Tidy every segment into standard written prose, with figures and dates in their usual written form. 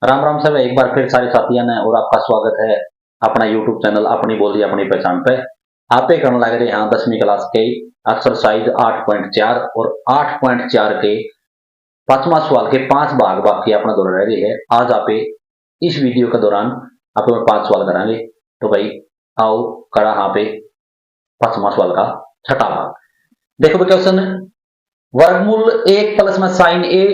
राम राम सब एक बार फिर सारे साथियों ने और आपका स्वागत है अपना यूट्यूब चैनल अपनी बोली अपनी पहचान पे। आप पे करने लग रहे यहाँ 10वीं क्लास के एक्सरसाइज 8.4 और 8.4 के पांचवा सवाल के 5 भाग बाकी अपना दौरा रह रही है। आज आप इस वीडियो के दौरान आप 5 सवाल कराएंगे। तो भाई आओ करा यहाँ पे पांचवा सवाल का छठा भाग। देखो क्वेश्चन, वर्गमूल 1 प्लस में साइन ए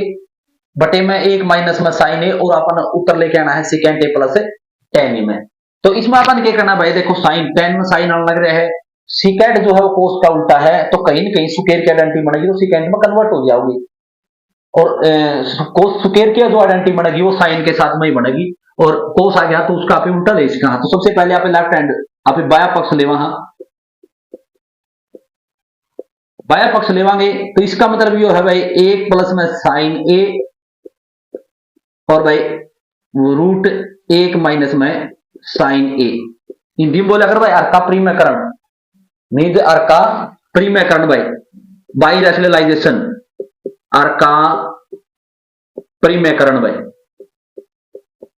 बटे में 1 माइनस में साइन ए और अपन उत्तर लेके आना है सिकेंट ए प्लस टेन ई में। तो इसमें अपन क्या करना भाई, देखो साइन टेन में साइन आने लग रहा है, सिकेंट जो है वो कोस का उल्टा है, तो कहीं न कहीं सुकेर की आइडेंटिटी बनेगी तो सिकेंट में कन्वर्ट हो जाओगी। और कोस सुकेर की जो आइडेंटिटी बनेगी वो साइन के साथ में ही बनेगी, और कोस आ गया तो उसका आप उल्टा ले सकते हैं। तो सबसे पहले आप लेफ्ट हैंड आप बाया पक्ष ले वहां बाया पक्ष लेवांगे, तो इसका मतलब ये है भाई 1 प्लस में साइन ए और भाई रूट 1 माइनस में साइन ए। हिंदी में बोले अगर भाई अर्का परिमेयकरण, नींद अर्का परिमेयकरण भाई बाई रैशनलाइजेशन, अर्का परिमेयकरण भाई,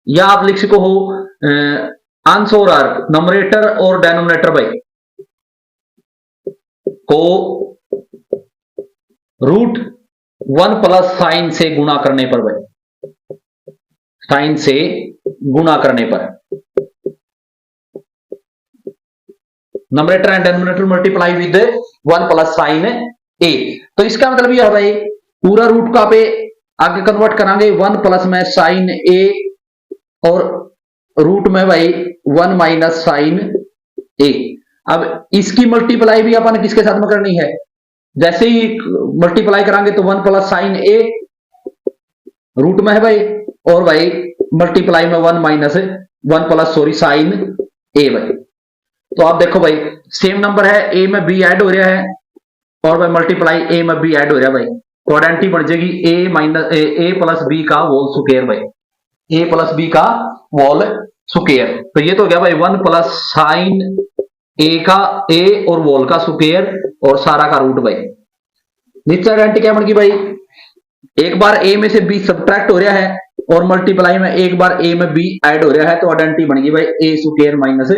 या आप लिख सको हो अंश और अर्क नंबरेटर और डेनोमिनेटर भाई को रूट 1 प्लस साइन से गुणा करने पर भाई, साइन से गुणा करने पर numerator and denominator multiply with 1 plus sine A. तो इसका मतलब यह है भाई पूरा रूट का पे आगे कन्वर्ट करांगे 1 प्लस में साइन ए और रूट में भाई 1 माइनस साइन ए। अब इसकी मल्टीप्लाई भी अपन किसके साथ में करनी है, जैसे ही मल्टीप्लाई करांगे तो 1 प्लस साइन ए रूट में है भाई, और भाई मल्टीप्लाई में 1 माइनस 1 प्लस सॉरी साइन ए भाई। तो आप देखो भाई सेम नंबर है, ए में बी ऐड हो रहा है और भाई मल्टीप्लाई ए में बी ऐड हो रहा है भाई, तो आइडेंटिटी बन जाएगी ए माइनस ए प्लस बी का होल स्क्वायर भाई, ए प्लस बी का होल स्क्वायर। तो ये तो हो गया भाई 1 प्लस साइन ए का ए और होल का स्क्वायर और सारा का रूट भाई। नीचे आइडेंटिटी क्या बन गई भाई, एक बार ए में से बी सब्ट्रैक्ट हो रहा है और मल्टीप्लाई में एक बार ए में बी ऐड हो रहा है, तो आइडेंटिटी बन गई भाई A square minus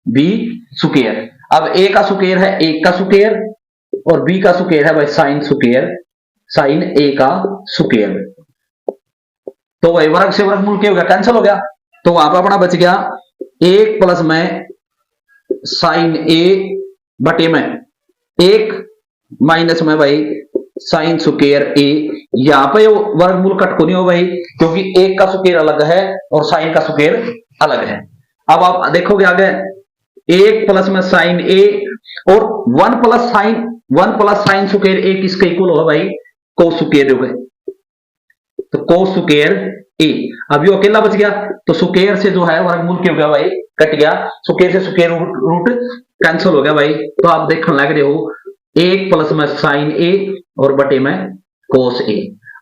B square. अब ए का स्क्वायर है 1 का स्क्वायर और बी का स्क्वायर है भाई साइन स्क्वायर, साइन ए का स्क्वायर। तो भाई वर्ग से वर्गमूल क्या हो गया, कैंसिल हो गया, तो वहां पर अपना बच गया 1 प्लस में साइन ए बटे में 1 माइनस में भाई साइन स्क्वायर ए। यहां पे वर्गमूल कट को नहीं हो भाई, क्योंकि 1 का स्क्वायर अलग है और साइन का स्क्वायर अलग है। अब आप देखोगे आगे 1 प्लस में साइन ए और 1 प्लस साइन स्क्वायर ए किसके इक्वल होगा भाई, कोस स्क्वायर हो गए, तो कोस स्क्वायर ए। अब ये अकेला बच गया, तो स्क्वायर से जो है वर्गमूल क्या हो गया भाई, कट गया, स्क्वायर से स्क्वायर रूट कैंसिल हो गया भाई। तो आप देखने लग रहे हो 1 प्लस में साइन ए और बटे में कोस ए।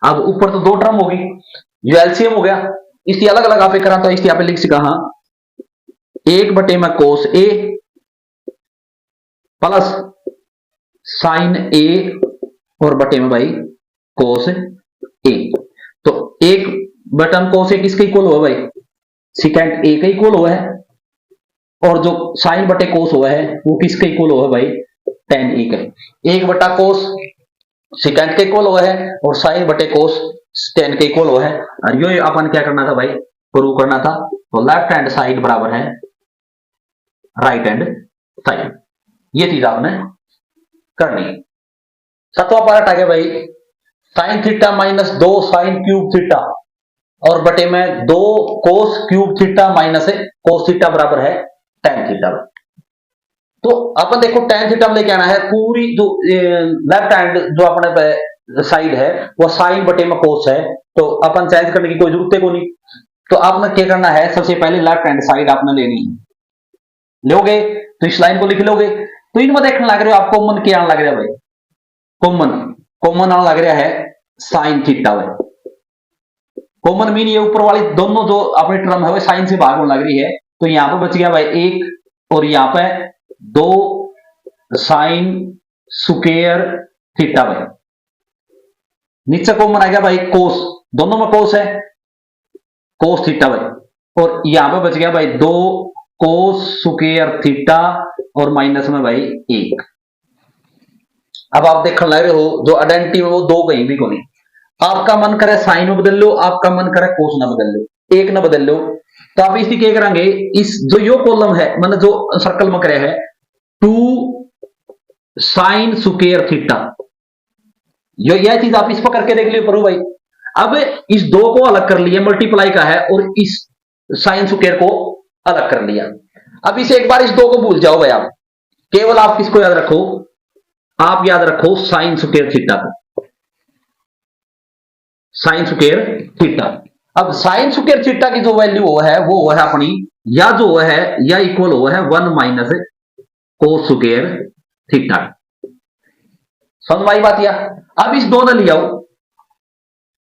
अब ऊपर तो 2 टर्म होगी, जो एलसीएम हो गया, इसकी अलग अलग आप करा तो इसकी यहाँ पे लिख सका हाँ 1 बटे में कोस ए प्लस साइन ए और बटे में भाई कोस ए। तो 1 बटा कोस ए किसके इक्वल हुआ भाई, सिकेंट ए का इक्वल हुआ है, और जो साइन बटे कोस हुआ है वो किसके इक्वल हुआ है भाई, टेन ई का। 1 बटा कोस सिकेंट के इक्वल हुआ है और साइन बटे कोस टेन के इक्वल हुआ है। और ये अपन क्या करना था भाई, प्रूव करना था, तो लेफ्ट हैंड साइड बराबर है राइट हैंड साइड, ये चीज आपने करनी है। 7वां पार्ट आ गया भाई sine theta minus 2 sine cube theta और बटे में 2 cos cube theta minus cos theta बराबर है टेन थीटा। तो अपन देखो टेन थीटा में लेके आना है, पूरी जो लेफ्ट हैंड जो अपने साइड है वो साइन बटे में कोस है, तो अपन चेंज करने की कोई जरूरत है को नहीं। तो आपने क्या करना है, सबसे पहले लेफ्ट हैंड साइड आपने लेनी है, लोगे तो इस लाइन को लिख लोगे। तो इनमें देखने लग रहे हो आप कॉमन क्या आने लग रहा है भाई, कॉमन आने लग रहा है साइन थीटा भाई। कॉमन मीन ये ऊपर वाली दोनों जो अपनी टर्म है वो साइन से भाग होने लग रही है, तो यहां पर बच गया भाई 1 और यहां पे 2 साइन स्क्वायर थीटा भाई। नीचे कॉमन आ गया भाई कोस, दोनों में कोस है, कोस थीटा भाई, और यहां पे बच गया भाई 2 कोस स्क्वायर थीटा और माइनस में भाई 1। अब आप देखने लग रहे हो जो आइडेंटिटी वो दो कहीं भी को नहीं, आपका मन करे साइन में बदल लो, आपका मन करे कोस ना बदल लो, एक ना बदल लो, तो आप इसी क्या करेंगे, इस जो यो कॉलम है मतलब जो सर्कल में करे है 2 साइन स्क्वायर थीटा, यह चीज आप इस पर करके देख लियो प्रभु भाई। अब इस दो को अलग कर लिया, मल्टीप्लाई का है, और इस साइन स्क्वायर को अलग कर लिया। अब इसे एक बार इस दो को भूल जाओ भाई, आप केवल आप किसको याद रखो, आप याद रखो साइन स्क्वायर थीटा को, साइन स्क्वायर थीटा। अब साइन स्क्वायर थीटा की जो वैल्यू है वो है अपनी, या जो है या इक्वल हो है 1 माइनस कोस स्क्वायर थीटा। समझ में आई बात? या अब इस दो ने लिया,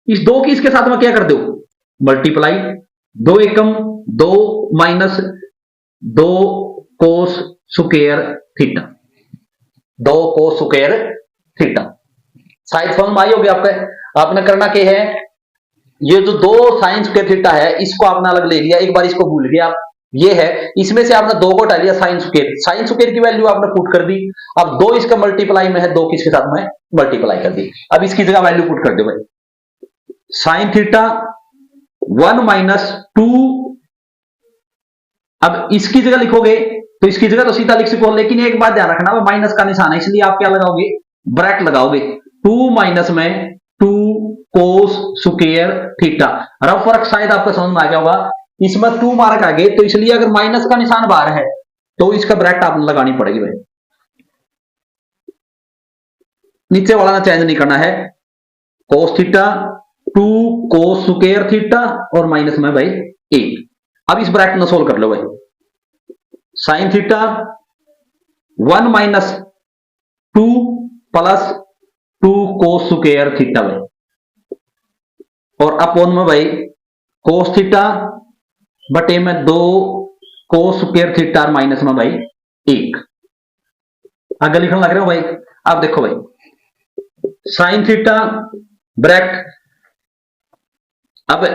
इस दो की इसके साथ में क्या कर दो, मल्टीप्लाई, 2 एकम 2 minus 2 cos square theta, 2 cos square theta. शायद समझ में आई होगी आपका। आपने करना क्या है, ये जो 2 साइन स्क्वायर थीटा है इसको आपने अलग ले लिया, एक बार इसको भूल गया आप, ये है, इसमें से आपने 2 को हटा लिया, साइन स्क्वायर की वैल्यू आपने पुट कर दी। अब 2 इसका मल्टीप्लाई में है, 2 किसके साथ में मल्टीप्लाई कर दी। अब इसकी जगह वैल्यू पुट कर दो भाई, साइन थीटा 1 माइनस 2, अब इसकी जगह लिखोगे तो इसकी जगह तो सीधा लिख सको, लेकिन एक बात ध्यान रखना, माइनस का निशान है, इसलिए आप क्या लगाओगे, ब्रैकेट लगाओगे, 2 माइनस में 2 कोस स्क्वायर थीटा। रफ फर्क शायद आपको समझ में आ गया होगा, इसमें 2 मार्क आ गए, तो इसलिए अगर माइनस का निशान बाहर है तो इसका ब्रैकेट आपने लगानी पड़ेगी भाई, नीचे वाला ना चेंज नहीं करना है, cos theta 2 cos square theta और माइनस में भाई 1। अब इस ब्रैकेट में सोल्व कर लो भाई, sine theta 1 minus 2 plus 2 cos square theta भाई, और अपोन में भाई कोस थीटा बटे में 2 कोस स्क्वायर थीटा और माइनस में भाई 1। आगे लिखने लग रहे हो भाई। अब देखो भाई, साइन थीटा ब्रैकेट, अब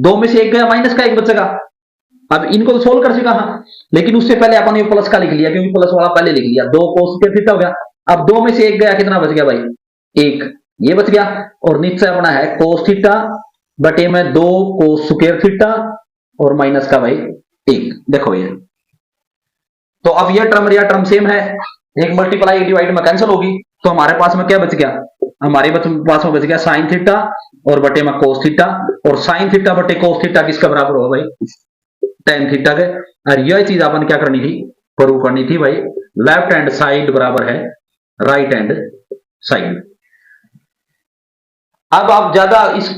2 में से 1 गया, माइनस का 1 बचेगा। अब इनको तो सोल्व कर सका, हाँ, लेकिन उससे पहले अपन ये प्लस का लिख लिया, क्योंकि प्लस वाला पहले लिख लिया, 2 कोस स्क्वायर थीटा हो गया। अब 2 में से 1 गया, कितना बच गया भाई, 1, ये बच गया, और नीचे अपना है कोस थीटा बटे में 2 कोस स्क्वायर थीटा और माइनस का भाई 1। देखो ये, तो अब ये टर्म सेम है, एक मल्टीप्लाई एक डिवाइड में कैंसिल होगी, तो हमारे पास में क्या बच गया, हमारे पास में बच गया साइन थीटा और बटे में कोस थीटा, और साइन थीटा बटे कोस थीटा किसका बराबर होगा भाई, टेन थीटा के। और यह चीज अपन क्या करनी थी, प्रूव करनी थी भाई, लेफ्ट हैंड साइड बराबर है राइट हैंड साइड। अब आप ज्यादा इस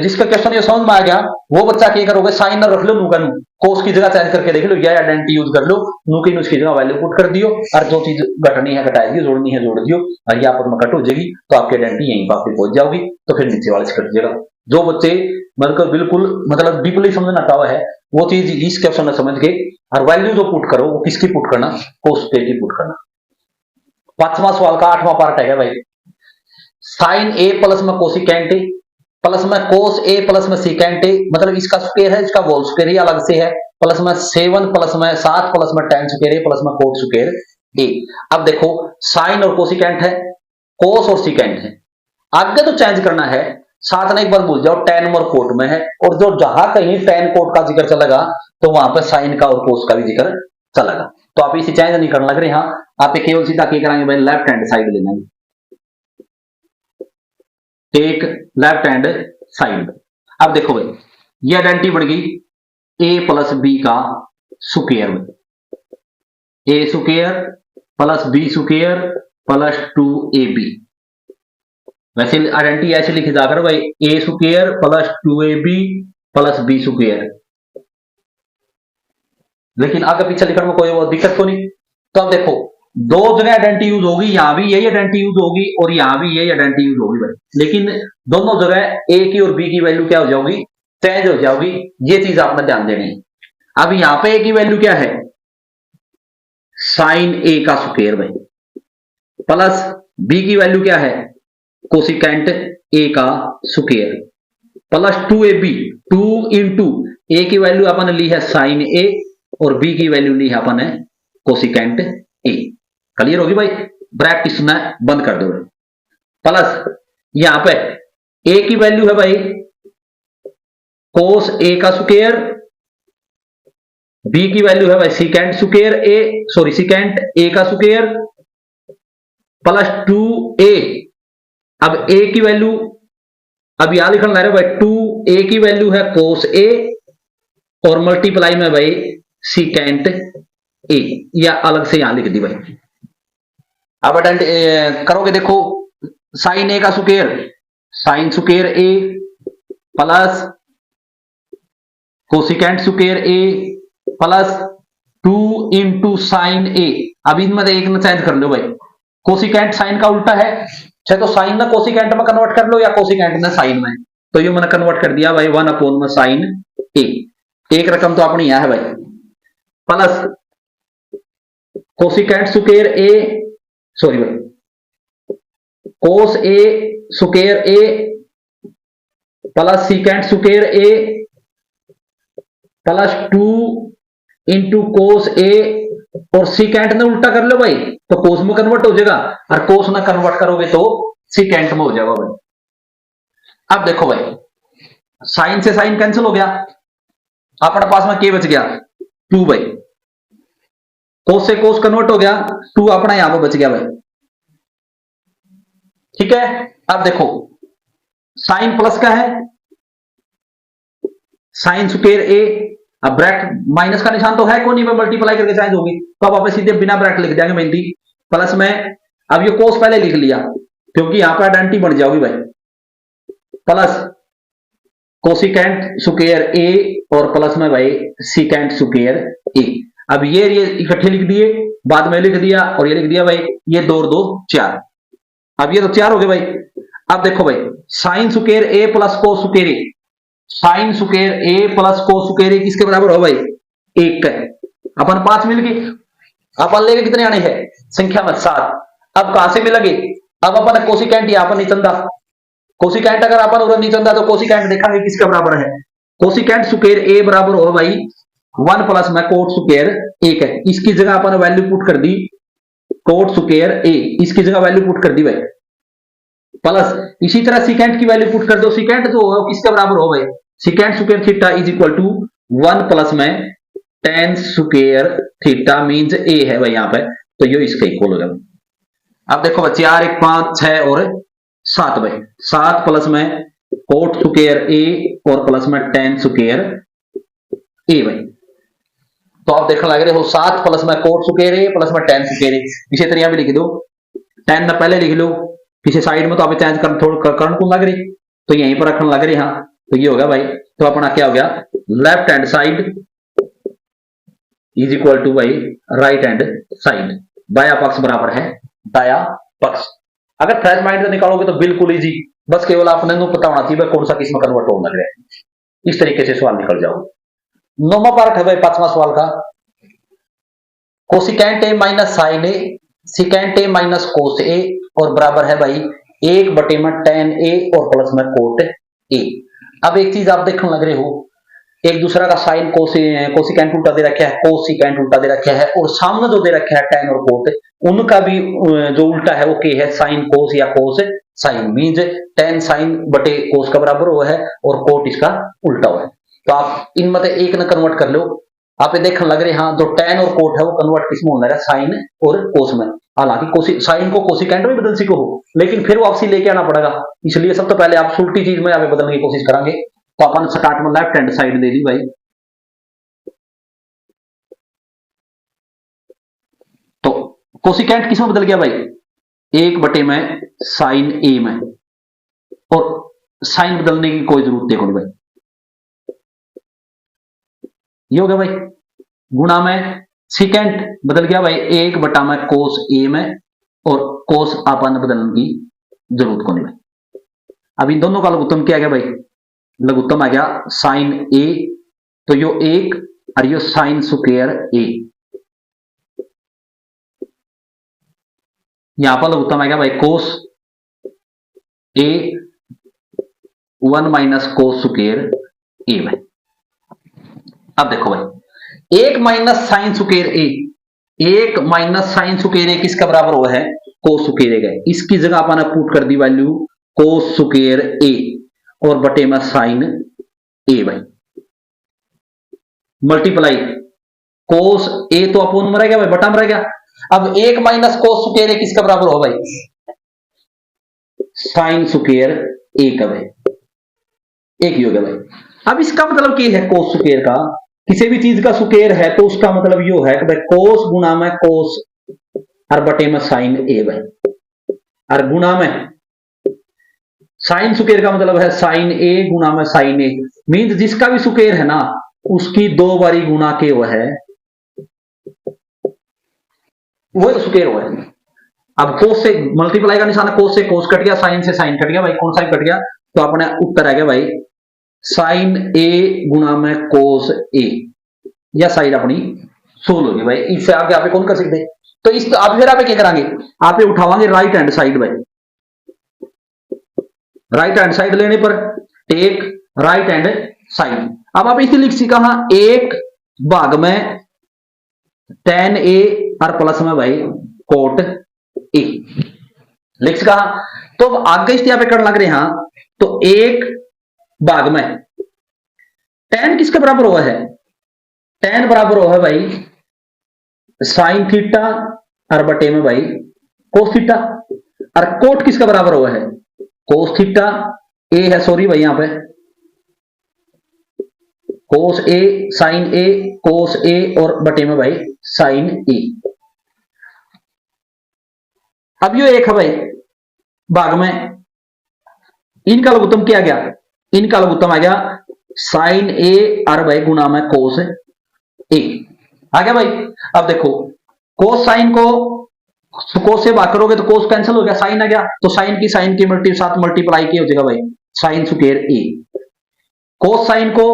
जिसका क्वेश्चन ये समझ में आ गया वो बच्चा क्या करोगे, साइन रख लो, नू का नू, कोस की जगह चेंज करके देख लो, या आइडेंटिटी यूज कर लो, नू की उसकी जगह वैल्यू पुट कर दियो, और जो चीज घटनी है घटा दियो, जोड़नी है जोड़ दियो, और ये आपस में कट हो जाएगी, तो आपकी आइडेंटिटी यहीं पर पहुंच जाओगी, तो फिर नीचे वाले से कट जाएगा। जो बच्चे मतलब बिल्कुल मतलब डीपली समझना चाहता है वो चीज इस क्वेश्चन में समझ के, और वैल्यू जो पुट करो वो किसकी पुट करना, कोस की पुट करना। 5वां सवाल का 8वां पार्ट है भाई, साइन ए प्लस में कोसिकेंट ए प्लस में कोस ए प्लस में सिकेंट ए, मतलब इसका स्क्वायर है, इसका होल स्क्वायर ही अलग से है, प्लस में 7 प्लस में 7 प्लस में tan स्क्वायर ए प्लस में कोट स्क्वायर ए। अब देखो साइन और कोसिकेंट है, कोस और सिकेंट है, आगे तो चेंज करना है, साथ में एक बार भूल जाओ tan और कोट में है, और जो जहां कहीं tan कोट का जिक्र चलेगा तो वहां पर साइन का और कोस का भी जिक्र चलेगा, तो आप इसे चेंज नहीं करना लग रहे। हाँ, आप केवल सीधा क्या करेंगे भाई, लेफ्ट हैंड साइड ले लेंगे, टेक लेफ्ट हैंड साइड। अब देखो भाई, ये आइडेंटिटी बन गई a प्लस बी का स्क्वायर में, A square plus B square plus 2ab। वैसे आइडेंटिटी ऐसे लिखी जाकर भाई, A square plus 2ab plus B square, लेकिन आगे पीछे लिखने में कोई वो दिक्कत तो नहीं। तो अब देखो दो जगह आइडेंटिटी यूज होगी, यहां भी यही आइडेंटिटी यूज होगी और यहां भी यही आइडेंटिटी यूज होगी भाई, लेकिन दोनों जगह ए की और बी की वैल्यू क्या हो जाएगी, चेंज हो जाएगी, ये चीज आपने ध्यान देनी है। अब यहां पे ए की वैल्यू क्या है, साइन ए का स्क्वायर भाई, प्लस बी की वैल्यू क्या है, कोसिकेंट ए का स्क्वायर, प्लस 2ab, 2 इंटू ए की वैल्यू अपन ने ली है साइन ए और बी की वैल्यू ली है अपन ने कोसिकेंट ए। क्लियर होगी भाई, ब्रैकेट इसमें बंद कर दो। प्लस यहां पे ए की वैल्यू है भाई कोस ए का स्क्वायर, बी की वैल्यू है भाई सिकेंट स्क्वायर ए, सॉरी सिकेंट ए का स्क्वायर प्लस 2a। अब ए की वैल्यू अब यहां लिखना लग रहा है भाई 2a की वैल्यू है कोस ए और मल्टीप्लाई में भाई सिकेंट ए, या अलग से यहां लिख दी भाई। अब करोगे देखो साइन ए का स्क्वायर, साइन स्क्वायर ए प्लस कोसिकेंट स्क्वायर ए प्लस 2 इंटू साइन ए। अब इनमें एक ना चेंज कर लो भाई, कोसिकेंट साइन का उल्टा है, चाहे तो साइन ना कोसिकेंट में कन्वर्ट कर लो या कोसिकेंट ने साइन में, तो ये मैंने कन्वर्ट कर दिया भाई 1 अपॉन में साइन ए। एक रकम तो अपनी यहां है भाई, प्लस कोसिकेंट स्क्वायर ए, सॉरी भाई कोस ए square A plus secant square A plus 2 into cos A, और सिकेंट ने उल्टा कर लो भाई तो कोस में कन्वर्ट हो जाएगा, और कोस ना कन्वर्ट करोगे तो सिकेंट में हो जाएगा भाई। अब देखो भाई साइन से साइन कैंसिल हो गया, अपने पास में के बच गया 2 भाई, कोस से कोस कन्वर्ट हो गया 2 अपना यहां पर बच गया भाई। ठीक है, अब देखो साइन प्लस का है साइन स्क्वायर ए, अब ब्रैकेट माइनस का निशान तो है कौन, नहीं मल्टीप्लाई करके चेंज होगी, तो अब आप सीधे बिना ब्रैकेट लिख देंगे मेहंदी प्लस में। अब ये कोस पहले लिख लिया क्योंकि यहां पर आइडेंटिटी बन जाओगी भाई, प्लस कोसिकेंट स्क्वायर ए और प्लस में भाई सिकेंट स्क्वायर ए। अब ये इकट्ठे लिख दिए, बाद में लिख दिया और ये लिख दिया भाई, ये 2 और 2 4। अब ये तो 4 हो गए भाई। अब देखो भाई साइन स्क्वायर ए प्लस कोस स्क्वायर ए, साइन स्क्वायर ए प्लस कोस स्क्वायर ए किसके बराबर हो भाई 1 है। अपन 5 मिल गए, अपन लेके कितने आने हैं संख्या में 7। अब कहां से मिलेंगे, अब अपन कोसिकेंट यहां पर नहीं चंदा, कोसिकेंट अगर अपन उधर नहीं चंदा तो कोसिकेंट देखेंगे किसके बराबर है, कोसिकेंट स्क्वायर ए बराबर हो भाई 1 प्लस में कोट स्क्वायर 1 है। इसकी जगह अपन वैल्यू पुट कर दी कोट स्क्वायर ए, इसकी जगह वैल्यू पुट कर दी भाई, प्लस इसी तरह सिकेंट की वैल्यू पुट कर दो, सिकेंट जो हो किसके बराबर हो भाई secant square theta is equal to 1 plus में tan square theta means A है भाई यहां पे, तो ये इसका इक्वल हो जाएगा। अब देखो बच्चे 4 1 5 6 और 7 भाई, 7 प्लस में कोट स्क्वायर ए और प्लस में tan स्क्वायर ए भाई, तो आप देखने लग रहे हो 7 प्लस में कोट स्क्वायर ए प्लस में tan स्क्वायर ए। इसी तरह भी लिख दो, tan ना पहले लिख लो, किसी साइड में तो आप चेंज कर थोड़ा करने को लग रही तो यहीं पर रखने लग रही, हाँ तो ये होगा भाई, तो अपना क्या हो गया left hand side is equal to भाई राइट हैंड साइड, बाया पक्ष बराबर है दाया पक्ष। अगर थ्रेड माइंड से निकालोगे तो बिल्कुल इजी, बस केवल आपने पता होना चाहिए कौन सा किस में कन्वर्ट होने लग रहा है, इस तरीके से सवाल निकल जाओ। 9वां पार्ट है भाई 5वां सवाल का, cosecant A minus sine A secant A minus cos A और बराबर है भाई 1 बटे में tan ए और प्लस में कोट ए। अब एक चीज आप देखने लग रहे हो, एक दूसरा का साइन कोसिकेंट उल्टा दे रखा है, कोसिकेंट उल्टा दे रखा है, और सामने जो दे रखा है tan और कोट उनका भी जो उल्टा है वो के है साइन कोस या cos sine, means tan sine बटे कोस का बराबर हुआ है और कोट इसका उल्टा हुआ है। तो आप इनमें से एक न कन्वर्ट कर लो, आप ये देखने लग रहे हैं हाँ जो tan और कोट है वो कन्वर्ट किसमें होने लग रहा है साइन और कोस में। हालांकि साइन को कोसिकेंट में बदल सको हो, लेकिन फिर वापसी लेके आना पड़ेगा, इसलिए सबसे पहले आप उल्टी चीज में यहाँ बदलने की कोशिश करेंगे। तो अपन स्टार्ट में लेफ्ट हैंड साइड दे दी भाई, तो कोसिकेंट किसमें बदल गया भाई 1 बटे में साइन ए में, और साइन बदलने की कोई जरूरत देखो भाई, ये हो गया भाई गुणा में सिकेंट बदल गया भाई 1 बटा में कोस ए में, और कोस अपन बदलने की जरूरत को नहीं भाई। अब इन दोनों का लघुत्तम क्या गया भाई, लघुत्तम आ गया साइन ए, तो यो 1 और यो साइन स्क्वायर ए, यहां पर लघुत्तम आ गया भाई कोस ए 1 माइनस कोस स्क्वायर ए भाई। अब देखो भाई, 1 माइनस साइन स्क्वायर ए, 1 माइनस साइन स्क्वायर ए किसका बराबर हुआ है, कोस स्क्वायर ए का। इसकी जगह अपन ने पुट कर दी वैल्यू कोस स्क्वायर ए और बटे में साइन ए भाई, मल्टीप्लाई कोस ए तो अपोन में रहेगा भाई, बटा में रहेगा। अब 1 माइनस कोस स्क्वायर ए किसका बराबर हो भाई, साइन स्क्वायर ए का भाई, एक ही हो गया भाई। अब इसका मतलब क्या है, कोस स्क्वायर का, किसी भी चीज का स्क्वायर है तो उसका मतलब यो है कि भाई कोस गुना में कोस और बटे में साइन ए भाई, और गुना में साइन स्क्वायर का मतलब है साइन ए गुना में साइन ए, मीन्स जिसका भी स्क्वायर है ना उसकी 2 बारी गुना के वो है, वो स्क्वायर हुआ है। अब कोस से मल्टीप्लाई का निशान है, कोस से कोस कट गया, साइन से साइन कट गया भाई, कौन सा कट गया, तो अपने उत्तर आ गया भाई साइन ए गुना में कोस ए, या साइड अपनी सोल्व होगी भाई। इससे आगे आप कौन कर सकते, तो इस आप फिर आप क्या करांगे, आप उठावांगे राइट हैंड साइड भाई, राइट हैंड साइड लेने पर टेक राइट हैंड साइड। अब आप इसे लिख सीखा हाँ, एक भाग में tan ए और प्लस में भाई कोट ए लिख सीखा। तो आगे इस पे कर लग रहे हैं, तो एक भाग में tan किसके बराबर हुआ है, tan बराबर हुआ है भाई साइन थीटा और बटे में भाई कोस थीटा, और कोट किसका बराबर हुआ है, कोस थीटा ए है, सॉरी भाई यहां पे कोस ए साइन ए, कोस ए और बटे में भाई साइन ए। अब यो एक है भाई भाग में, इनका लघुत्तम क्या गया, इनका लघुत्तम आ गया साइन ए और भाई गुना में कोस ए आ गया भाई। अब देखो कोस साइन को कोस से भाग करोगे तो कोस कैंसिल हो गया, साइन आ गया, तो साइन की साथ मल्टीप्लाई किया हो जाएगा भाई साइन स्क्वायर ए। कोस साइन को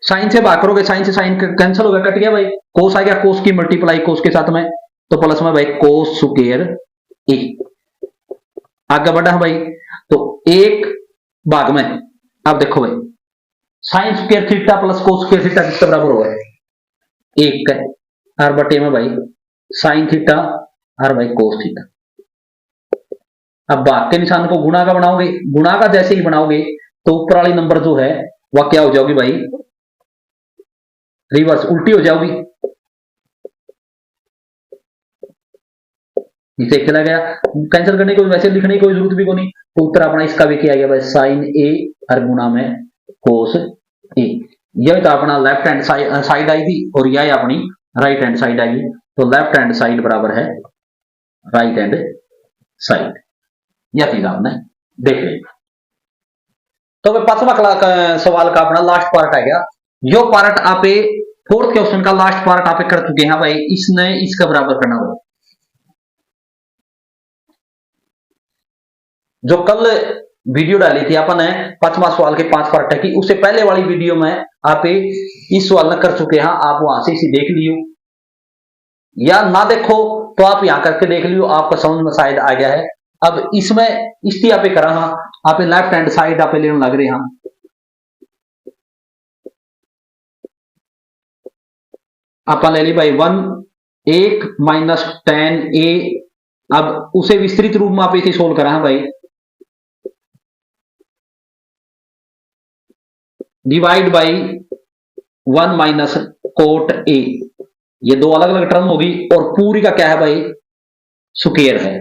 साइन से भाग करोगे, साइन से साइन कैंसिल हो गया, कट गया भाई, कोस आ गया, कोस की मल्टीप्लाई कोस के साथ में, तो प्लस में भाई कोस स्क्वायर ए। आगे बढ़ा है भाई, तो एक भाग में अब देखो भाई sine square theta plus cos square theta किसके बराबर होगा, एक का, और बटे में भाई साइन थीटा और भाई कोस थीटा। अब भाग के निशान को गुणा का बनाओगे, गुणा का जैसे ही बनाओगे तो ऊपर वाली नंबर जो है वह क्या हो जाओगी भाई, रिवर्स उल्टी हो जाओगी, इसे चला गया, कैंसिल करने को वैसे लिखने की कोई जरूरत भी को नहीं, तो उत्तर अपना इसका भी क्या आ गया भाई साइन ए और गुणा में कोस ए। यह तो अपना लेफ्ट हैंड साइड आएगी और यह अपनी राइट हैंड साइड आएगी, तो लेफ्ट हैंड साइड बराबर है राइट हैंड साइड। यह चीज आपने देख ली। तो 5वां सवाल का अपना लास्ट पार्ट आ गया, यो पार्ट आप फोर्थ क्वेश्चन का लास्ट पार्ट आप कर चुके हैं भाई, इसने इसका बराबर करना होगा। जो कल वीडियो डाली थी अपन ने 5वां सवाल के 5 पार्ट की, उससे पहले वाली वीडियो में आप इस सवाल न कर चुके हैं, आप वहां से इसे देख लियो, या ना देखो तो आप यहां करके देख लियो, आपको समझ में शायद आ गया है। अब इसमें इसकी आप करा हाँ, आप लेफ्ट हैंड साइड आप लेने लग रहे हैं, आप ले ली भाई 1 माइनस tan ए। अब उसे विस्तृत रूप में आप इसे सोल्व करा है भाई, divide by 1 minus cot A, ये दो अलग अलग टर्म होगी और पूरी का क्या है भाई स्क्वायर है,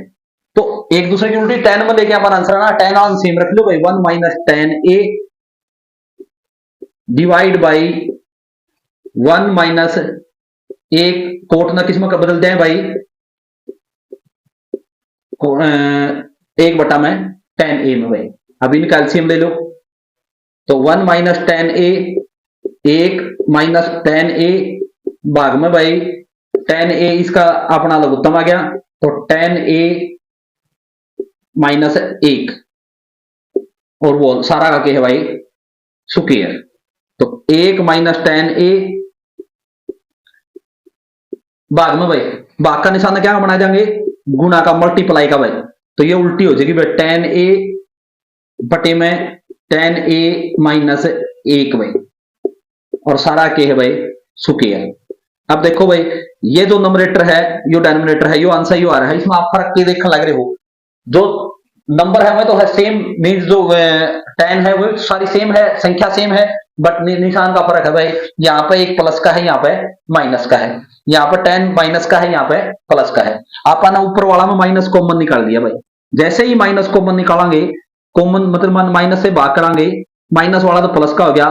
तो एक दूसरे की उल्टी tan में लेके हमारा आंसर ना, tan ऑन सेम रख लो भाई 1 minus tan A divide by 1 minus एक कोट ना किस में बदलते हैं भाई, एक बटा में tan ए में भाई। अब इनका एलसीएम ले लो, तो 1 माइनस tan ए, 1 माइनस tan ए भाग में भाई tan ए, इसका अपना लघुत्तम आ गया, तो tan ए माइनस 1 और वो सारा का क्या है भाई स्क्वायर, तो 1 माइनस tan ए भाग में भाई, भाग का निशान क्या बनाए जाएंगे, गुणा का, मल्टीप्लाई का भाई, तो ये उल्टी हो जाएगी भाई tan ए बटे में tan ए माइनस 1 भाई, और सारा क्या है भाई स्क्वायर। अब देखो भाई, ये जो नंबरेटर है, यो डिनोमिनेटर है, यो आंसर यो आ रहा है, इसमें आप फर्क के देखने लग रहे हो। जो नंबर है वो तो है सेम, मीन्स जो 10 है वो सारी सेम है, संख्या सेम है, बट निशान का फर्क है भाई। यहाँ पे एक प्लस का है, यहाँ पे माइनस का है। यहाँ पे 10 माइनस का है, यहाँ पे प्लस का है। आपने ऊपर वाला में माइनस कॉमन निकाल दिया भाई। जैसे ही माइनस कॉमन निकालेंगे, कॉमन मतलब माइनस से भाग करांगे, माइनस वाला तो प्लस का हो गया,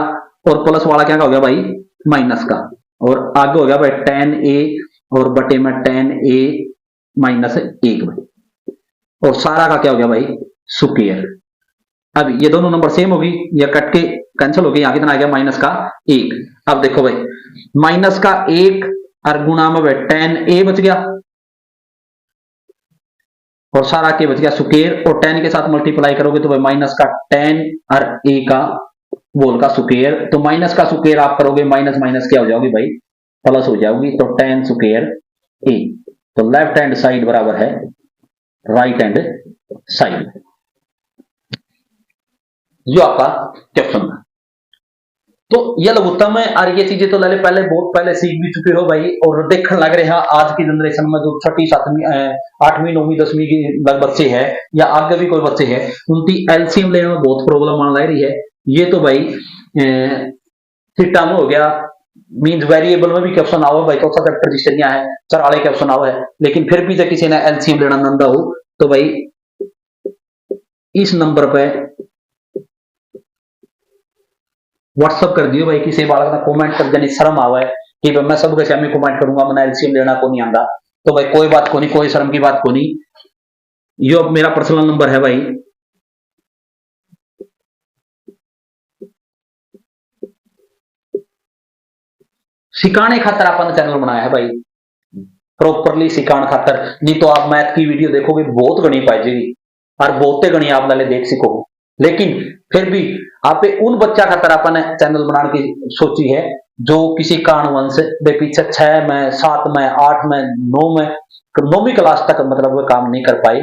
और प्लस वाला क्या का हो गया भाई, माइनस का। और आगे हो गया भाई 10a और बटे में 10a माइनस 1 भाई, और सारा का क्या हो गया भाई, स्क्वायर। अब ये दोनों नंबर सेम होगी, या कट के कैंसिल हो गई, यहां कितना आ गया माइनस का 1। अब देखो भाई, माइनस का 1 और गुणा में 10a बच गया, और सारा के बच गया स्क्वायर, और 10 के साथ मल्टीप्लाई करोगे तो भाई माइनस का 10 और a का बोल का स्क्वायर। तो माइनस का स्क्वायर आप करोगे, माइनस माइनस क्या हो जाओगी भाई, प्लस हो जाओगी। तो 10 स्क्वायर a, तो लेफ्ट हैंड साइड बराबर है राइट हैंड साइड, जो आपका क्वेश्चन था। तो ये लघुत्तम है, और ये चीजें तो पहले बहुत पहले सीख भी चुके हो भाई, और देखने लग रहे हैं आज की जनरेशन में जो 6वीं 7वीं 8वीं 9वीं 10वीं की बच्चे हैं, या आगे भी कोई बच्चे हैं, उनकी एलसीएम लेने में बहुत प्रॉब्लम आने लग रही है। ये तो भाई थीटा में हो गया, मीन्स वेरिएबल में भी क्वेश्चन आओ भाई, चौथा चैप्टर जिससे है चराले क्वेश्चन आओ है, लेकिन फिर भी जब किसी ने एलसीएम लेना नंदा हो तो भाई इस नंबर पे व्हाट्सअप कर दियो भाई, किसी बालक ने कमेंट कर देनी शर्म आवा है कि मैं सबके सामने कमेंट करूंगा, मैंने एलसीएम लेना को नहीं आंदा, तो भाई कोई बात को नहीं, कोई शर्म की बात को नहीं। यो मेरा पर्सनल नंबर है भाई, सिखाने खातर अपन चैनल बनाया है भाई, प्रॉपरली सिखाने खातर। नहीं तो आप मैथ की वीडियो देखोगे बहुत गणी पाएगी, और बहुते गणी आप लाले देख सीखो, लेकिन फिर भी आप उन बच्चा खातर अपन चैनल बनाने की सोची है जो किसी कारणवश पीछे 6 में 7 में 8 में 9 में 9वीं क्लास तक मतलब वो काम नहीं कर पाए,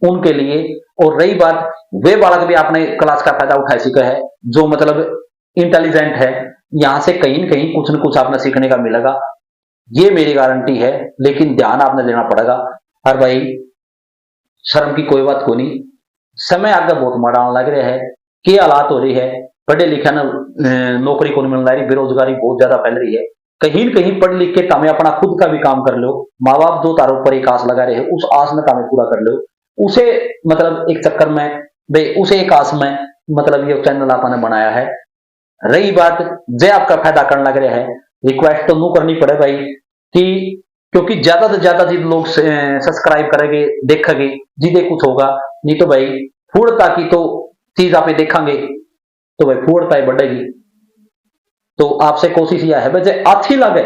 उनके लिए। और रही बात, वे बालक भी आपने क्लास का फायदा उठा सके है, जो मतलब इंटेलिजेंट है, यहां से कहीं न कहीं कुछ न कुछ आपने सीखने का मिलेगा, ये मेरी गारंटी है। लेकिन ध्यान आपने देना पड़ेगा। और भाई शर्म की कोई बात को नहीं, समय आगे बहुत माड़ा लग रहा है, क्या हालात हो रही है, पढ़े लिखे ना नौकरी को नहीं मिल रही, बेरोजगारी बहुत ज्यादा फैल रही है। कहीं न कहीं पढ़ लिख के तुम्हें अपना खुद का भी काम कर लो, माँ बाप जो तारों पर एक आस लगा रहे हैं, उस आस में तुम्हें पूरा कर लो, उसे मतलब एक चक्कर में भाई उसे एक आस में मतलब ये चैनल आपने बनाया है। रही बात जय आपका फायदा करने लग रहा है, रिक्वेस्ट तो नू करनी पड़े भाई, कि क्योंकि ज्यादा से ज्यादा जिन लोग सब्सक्राइब करेंगे देखेंगे जिदे कुछ होगा, नहीं तो भाई फूड़ता की तो चीज आप देखेंगे तो भाई फूड़ता ही बढ़ेगी। तो आपसे कोशिश यह है भाई जय अच्छी लगे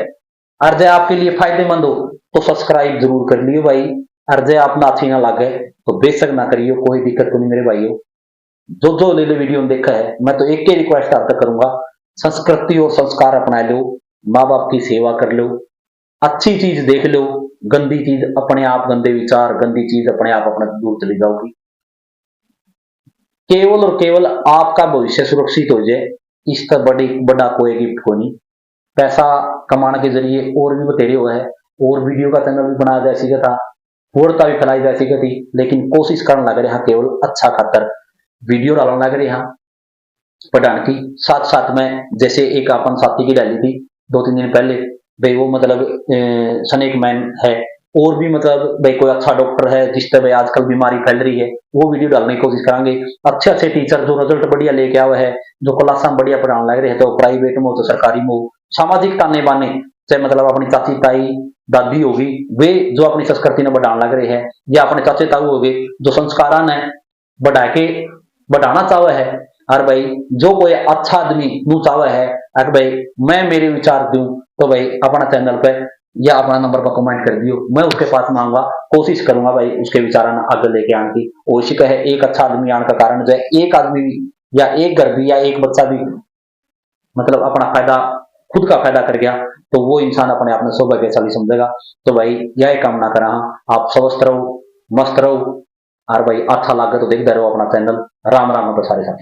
और जय आपके लिए फायदेमंद हो तो सब्सक्राइब जरूर कर लियो भाई, और जय आप ना अच्छी ना लगे तो बेशक ना करियो, कोई दिक्कत तो नहीं मेरे भाइयों। जो ले वीडियो देखा है, मैं तो एक ही रिक्वेस्ट आप तक करूंगा, संस्कृति और संस्कार अपना लो, माँ बाप की सेवा कर लो, अच्छी चीज देख लो, गंदी चीज अपने आप, गंदे विचार गंदी चीज अपने आप अपने दूर चली जाओगी। केवल और केवल आपका भविष्य सुरक्षित हो जाए, इसका बड़ा कोई गिफ्ट को नहीं। पैसा कमाने के जरिए और भी बतेरे हुए है, और वीडियो का चैनल भी बनाया जा सका था, वोड़ता भी फैलाई जा सकी थी, लेकिन कोशिश करने लग रहे हैं केवल अच्छा खातर वीडियो डालने लग रहे हैं पढ़ाने की। साथ साथ में जैसे एक अपन साथी की डाली थी 2-3 दिन पहले भाई, वो मतलब स्नेक मैन है, और भी मतलब भाई कोई अच्छा डॉक्टर है जिस तरह आजकल बीमारी फैल रही है, वो वीडियो डालने की कोशिश करेंगे। अच्छे अच्छे टीचर जो रिजल्ट बढ़िया लेके आए हैं, जो क्लासा बढ़िया पढ़ाने लग रहे हैं, तो प्राइवेट में हो तो सरकारी में हो, सामाजिक ताने बाने चाहे मतलब अपनी चाची ताई दादी होगी, वे जो अपनी संस्कृति ने बढ़ाने लग रहे हैं, या अपने चाचे ताऊ हो गए जो संस्कारा ने बढ़ा के बढ़ाना चाहे है। और भाई जो कोई अच्छा आदमी नू चाहे है अगर भाई मैं मेरे विचार दूं, तो भाई अपना चैनल पे या अपना नंबर पर कमेंट कर दियो, मैं उसके पास मांगूंगा, कोशिश करूंगा भाई उसके विचार आगे लेके आने की। ओशी कहे एक अच्छा आदमी आने का कारण जो है एक आदमी भी या एक घर भी या एक बच्चा भी मतलब अपना फायदा खुद का फायदा कर गया, तो वो इंसान अपने आप में सौभाग्यशाली समझेगा। तो भाई यह कामना करा आप स्वस्थ रहो, मस्त रहो, और भाई अच्छा लगे तो देखते रहो अपना चैनल। राम राम सारे साथी।